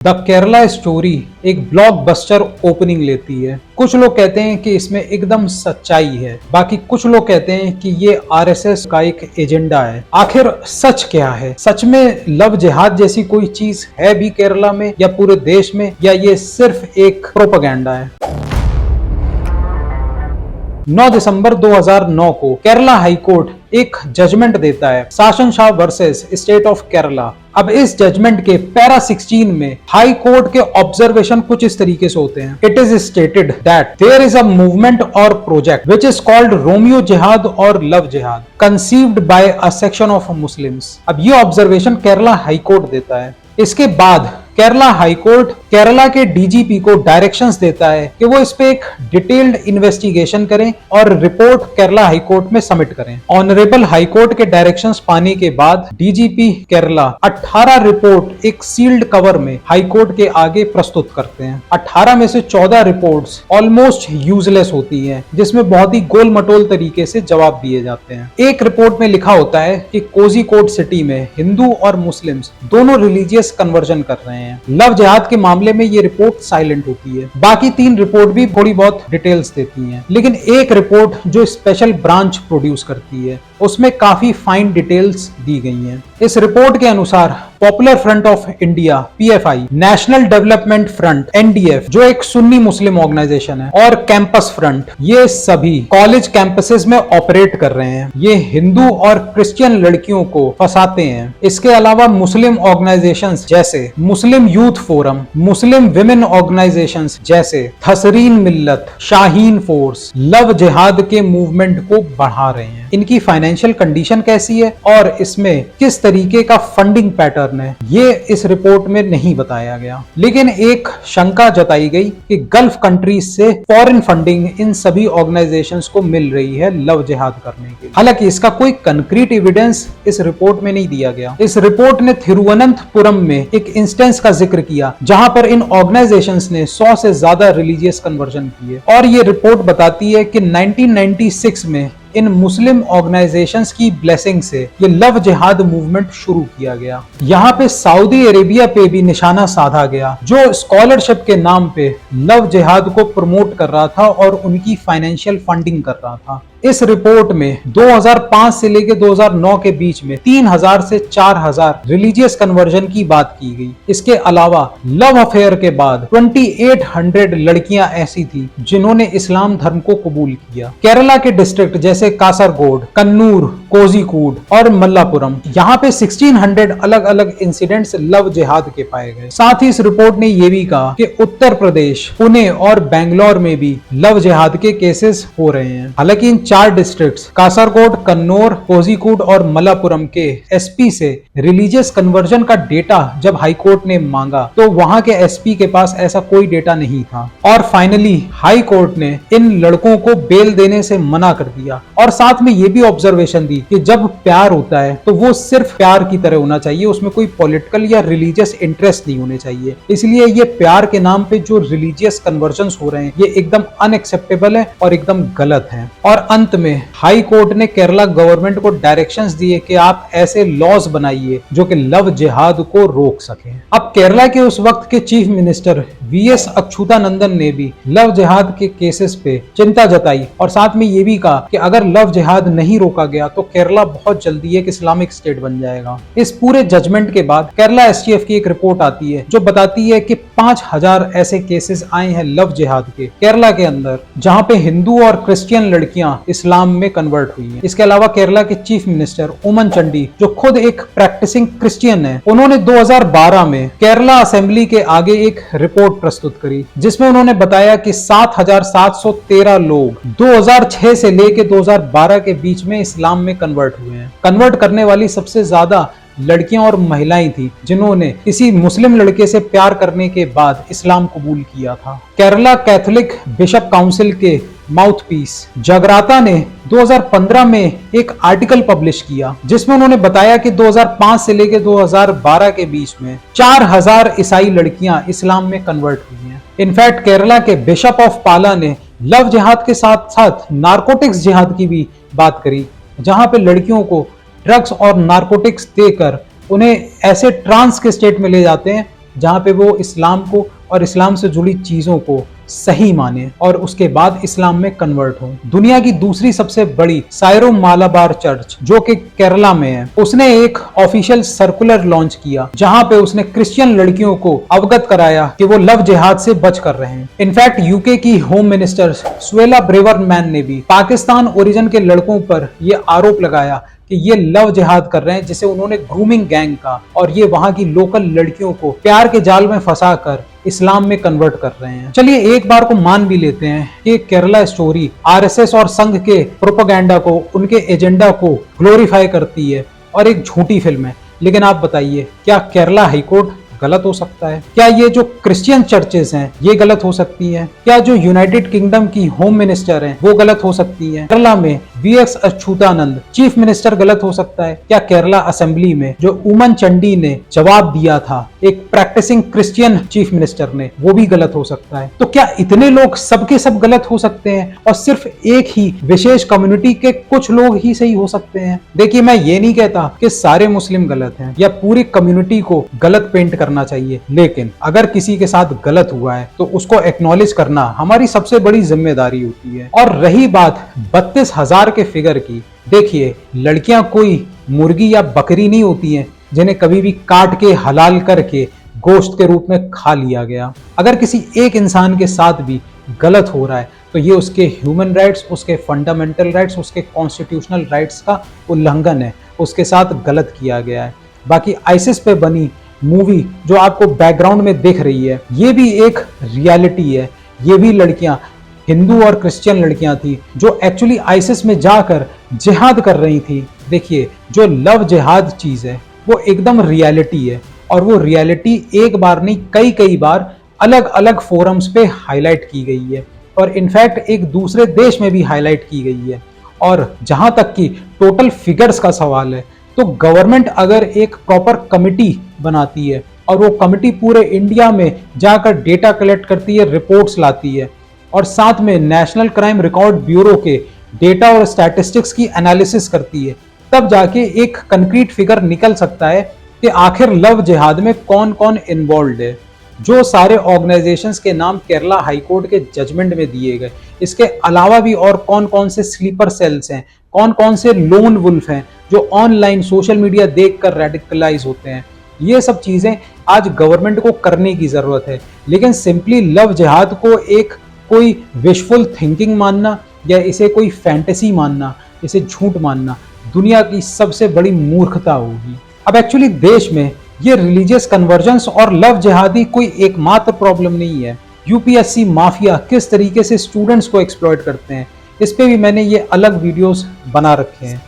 The Kerala story एक blockbuster opening लेती है। कुछ लोग कहते हैं कि इसमें एकदम सच्चाई है, बाकी कुछ लोग कहते हैं कि ये आरएसएस का एक एजेंडा है। आखिर सच क्या है? सच में लव जिहाद जैसी कोई चीज है भी केरला में या पूरे देश में, या ये सिर्फ एक प्रोपेगेंडा है? 9 दिसंबर 2009 को केरला हाई कोर्ट एक जजमेंट देता है, शासन Shah versus state of Kerala. अब इस जजमेंट के पैरा 16 में हाई कोर्ट के ऑब्जर्वेशन कुछ इस तरीके से होते हैं। It is stated that there is a movement or project which is called Romeo jihad or love jihad conceived by a section of Muslims. अब ये ऑब्जर्वेशन केरला हाई कोर्ट देता है। इसके बाद केरला हाई कोर्ट केरला के डीजीपी को डायरेक्शंस देता है कि वो इस पे एक डिटेल्ड इन्वेस्टिगेशन करें और रिपोर्ट केरला हाई कोर्ट में सबमिट करें। ऑनरेबल हाई कोर्ट के डायरेक्शंस पाने के बाद डीजीपी केरला 18 रिपोर्ट एक सील्ड कवर में हाई कोर्ट के आगे प्रस्तुत करते हैं। 18 में से 14 रिपोर्ट्स ऑलमोस्ट यूजलेस होती हैं, जिसमें बहुत ही गोल मटोल तरीके से जवाब दिए जाते हैं। एक रिपोर्ट में लिखा होता है कि कोझिकोड सिटी में हिंदू और मुस्लिम्स दोनों रिलीजियस कन्वर्जन कर रहे हैं। लव जिहाद के मामले में ये रिपोर्ट साइलेंट होती है। बाकी 3 रिपोर्ट भी थोड़ी बहुत डिटेल्स देती हैं, लेकिन एक रिपोर्ट जो स्पेशल ब्रांच प्रोड्यूस करती है उसमें काफी फाइन डिटेल्स दी गई हैं। इस रिपोर्ट के अनुसार popular front of India PFI, national development front NDF जो एक सुन्नी मुस्लिम ऑर्गेनाइजेशन है, और कैंपस फ्रंट, ये सभी कॉलेज कैंपसेस में ऑपरेट कर रहे हैं। ये हिंदू और क्रिश्चियन लड़कियों को फंसाते हैं। इसके अलावा मुस्लिम ऑर्गेनाइजेशंस जैसे Muslim youth forum, Muslim women organisations जैसे थसरीन मिल्लत, शाहीन फोर्स लव जिहाद के मूवमेंट को बढ़ा रहे हैं। इनकी फाइनेंशियल कंडीशन कैसी है और इसमें किस तरीके का फंडिंग पैटर्न है, ये इस रिपोर्ट में नहीं बताया गया। लेकिन एक शंका जताई गई कि गल्फ कंट्रीज से फॉरेन फंडिंग इन सभी ऑर्गेनाइजेशंस को मिल रही है लव जिहाद करने के लिए। हालांकि इसका कोई कंक्रीट एविडेंस इस रिपोर्ट में नहीं दिया गया। इस रिपोर्ट ने थिरुवनंतपुरम में एक इंस्टेंस का जिक्र किया जहां पर इन ऑर्गेनाइजेशंस ने 100 से ज्यादा रिलीजियस कन्वर्जन किए, और ये रिपोर्ट बताती है कि 1996 में इन मुस्लिम ऑर्गेनाइजेशंस की ब्लेसिंग से ये लव जिहाद मूवमेंट शुरू किया गया। यहाँ पे सऊदी अरेबिया पे भी निशाना साधा गया, जो स्कॉलरशिप के नाम पे लव जिहाद को प्रमोट कर रहा था और उनकी फाइनेंशियल फंडिंग कर रहा था। इस रिपोर्ट में 2005 से लेकर 2009 के बीच में 3000 से 4000 रिलीजियस कन्वर्जन की बात की गई। इसके अलावा लव अफेयर के बाद 2800 लड़कियां ऐसी थी जिन्होंने इस्लाम धर्म को कबूल किया। केरला के डिस्ट्रिक्ट जैसे कासरगोड, कन्नूर, कोझिकोड और मल्लापुरम, यहाँ पे 1600 अलग अलग इंसिडेंट्स लव जिहाद के पाए गए। साथ ही इस रिपोर्ट ने यह भी कहा कि उत्तर प्रदेश, पुणे और बेंगलोर में भी लव जिहाद के केसेस हो रहे हैं। हालांकि इन 4 डिस्ट्रिक्ट्स कासरगोड, कन्नौर, कोझिकोड और मल्लापुरम के एसपी से रिलीजियस कन्वर्जन का डेटा जब हाई कोर्ट ने मांगा तो वहां के एसपी के पास ऐसा कोई डेटा नहीं था, और फाइनली हाई कोर्ट ने इन लड़कों को बेल देने से मना कर दिया। और साथ में ये भी ऑब्जर्वेशन दी कि जब प्यार होता है तो वो सिर्फ प्यार की तरह होना चाहिए, उसमें कोई पॉलिटिकल या रिलीजियस इंटरेस्ट नहीं होने चाहिए। इसलिए ये प्यार के नाम पे जो रिलीजियस कन्वर्जन हो रहे हैं ये एकदम अनएक्सेप्टेबल है और एकदम गलत है। और अंत में हाई कोर्ट ने केरला गवर्नमेंट को डायरेक्शंस दिए कि आप ऐसे लॉज बनाइए जो कि लव जिहाद को रोक सके। अब केरला के उस वक्त के चीफ मिनिस्टर वीएस अच्युतानंदन ने भी लव जिहाद के केसेस पे चिंता जताई और साथ में ये भी कहा कि अगर लव जिहाद नहीं रोका गया तो केरला बहुत जल्दी एक इस्लामिक स्टेट बन जाएगा। इस पूरे जजमेंट के बाद केरला एसटीएफ की एक रिपोर्ट आती है जो बताती है कि 5000 ऐसे केसेस आए हैं लव जिहाद के केरला के अंदर, जहां पे हिंदू और क्रिश्चियन लड़कियां इस्लाम में कन्वर्ट हुई हैं। इसके अलावा केरला के चीफ मिनिस्टर ओमन चंडी, जो खुद एक प्रैक्टिसिंग क्रिश्चियन है, उन्होंने 2012 में केरला असेंबली के आगे एक रिपोर्ट प्रस्तुत करी जिसमें उन्होंने बताया कि 7713 लोग 2006 से लेकर 2012 के बीच में इस्लाम में कन्वर्ट हुए हैं। कन्वर्ट करने वाली सबसे ज्यादा लड़कियां और महिलाएं थी जिन्होंने किसी मुस्लिम लड़के से प्यार करने के बाद इस्लाम कबूल किया था। केरला कैथोलिक बिशप काउंसिल के माउथपीस जगराता ने 2015 में एक आर्टिकल पब्लिश किया जिसमें उन्होंने बताया कि 2005 से लेकर 2012 के बीच में 4000 ईसाई लड़कियां इस्लाम में कन्वर्ट हुई हैं। इनफैक्ट केरला के बिशप ऑफ पाला ने लव जिहाद के साथ साथ नारकोटिक्स जिहाद की भी बात करी, जहां पे लड़कियों को ड्रग्स और नारकोटिक्स देकर उन्हें ऐसे ट्रांस के स्टेट में ले जाते हैं जहाँ पे वो इस्लाम को और इस्लाम से जुड़ी चीज़ों को सही माने और उसके बाद इस्लाम में कन्वर्ट हो। दुनिया की दूसरी सबसे बड़ी सायरो मालाबार चर्च जो कि केरला में है, उसने एक ऑफिशियल सर्कुलर लॉन्च किया जहां पे उसने क्रिश्चियन लड़कियों को अवगत कराया कि वो लव जिहाद से बच कर रहे हैं। इनफैक्ट यूके की होम मिनिस्टर सुएला ब्रेवरमैन ने भी पाकिस्तान ओरिजिन के लड़कों पर यह आरोप लगाया कि ये लव जिहाद कर रहे हैं, जिसे उन्होंने ग्रूमिंग गैंग का, और ये वहां की लोकल लड़कियों को प्यार के जाल में फंसाकर इस्लाम में कन्वर्ट कर रहे हैं। चलिए एक बार को मान भी लेते हैं कि केरला स्टोरी आरएसएस और संघ के प्रोपेगेंडा को, उनके एजेंडा को ग्लोरीफाई करती है और एक झूठी फिल्म है, लेकिन आप बताइए क्या केरला हाईकोर्ट गलत हो सकता है? क्या ये जो क्रिश्चियन चर्चेस हैं ये गलत हो सकती हैं? क्या जो यूनाइटेड किंगडम की होम मिनिस्टर हैं वो गलत हो सकती हैं? केरला में वीएस अच्युतानंद चीफ मिनिस्टर गलत हो सकता है? क्या केरला असेंबली में जो उमन चंडी ने जवाब दिया था एक प्रैक्टिसिंग क्रिश्चियन चीफ मिनिस्टर ने, वो भी गलत हो सकता है? तो क्या इतने लोग सबके सब गलत हो सकते हैं और सिर्फ एक ही विशेष कम्युनिटी के कुछ लोग ही सही हो सकते हैं? देखिए मैं ये नहीं कहता कि सारे मुस्लिम गलत हैं या पूरी कम्युनिटी को गलत पेंट करना चाहिए, लेकिन अगर किसी के साथ गलत हुआ है तो उसको एक्नॉलेज करना हमारी सबसे बड़ी जिम्मेदारी होती है। और रही बात 32,000 के फिगर की, देखिए लड़कियां कोई मुर्गी या बकरी नहीं होती हैं जिन्हें कभी भी काट के हलाल करके गोश्त के रूप में खा लिया गया। अगर किसी एक इंसान के साथ भी गलत हो रहा है तो ये उसके ह्यूमन राइट्स, उसके फंडामेंटल राइट्स, उसके कॉन्स्टिट्यूशनल राइट्स का उल्लंघन है, उसके साथ गलत किया गया है। बाकी आईसिस पे बनी मूवी जो आपको बैकग्राउंड में दिख रही है, ये भी एक रियलिटी है। ये भी लड़कियां हिंदू और क्रिश्चियन लड़कियां थी जो एक्चुअली आईसिस में जाकर जिहाद कर रही थी। देखिए जो लव जिहाद चीज है वो एकदम रियलिटी है, और वो रियलिटी एक बार नहीं कई कई बार अलग अलग फोरम्स पे हाईलाइट की गई है, और इनफैक्ट एक दूसरे देश में भी हाईलाइट की गई है। और जहां तक कि टोटल फिगर्स का सवाल है तो गवर्नमेंट अगर एक प्रॉपर कमिटी बनाती है और वो कमिटी पूरे इंडिया में जाकर डेटा कलेक्ट करती है, रिपोर्ट्स लाती है, और साथ में नेशनल क्राइम रिकॉर्ड ब्यूरो के डेटा और स्टैटिस्टिक्स की एनालिसिस करती है, तब जाके एक कंक्रीट फिगर निकल सकता है कि आखिर लव जिहाद में कौन कौन इन्वॉल्व है। जो सारे ऑर्गेनाइजेशंस के नाम केरला हाईकोर्ट के जजमेंट में दिए गए, इसके अलावा भी और कौन कौन से स्लीपर सेल्स हैं, कौन कौन से लोन वुल्फ हैं जो ऑनलाइन सोशल मीडिया देखकर रेडिकलाइज होते हैं, ये सब चीजें आज गवर्नमेंट को करने की जरूरत है। लेकिन सिंपली लव जिहाद को एक कोई विशफुल थिंकिंग मानना या इसे कोई फैंटेसी मानना, इसे झूठ मानना दुनिया की सबसे बड़ी मूर्खता होगी। अब एक्चुअली देश में ये रिलीजियस कन्वर्जेंस और लव जिहादी कोई एकमात्र प्रॉब्लम नहीं है। यूपीएससी माफिया किस तरीके से स्टूडेंट्स को एक्सप्लॉइट करते हैं, इस पे भी मैंने ये अलग वीडियोस बना रखे हैं।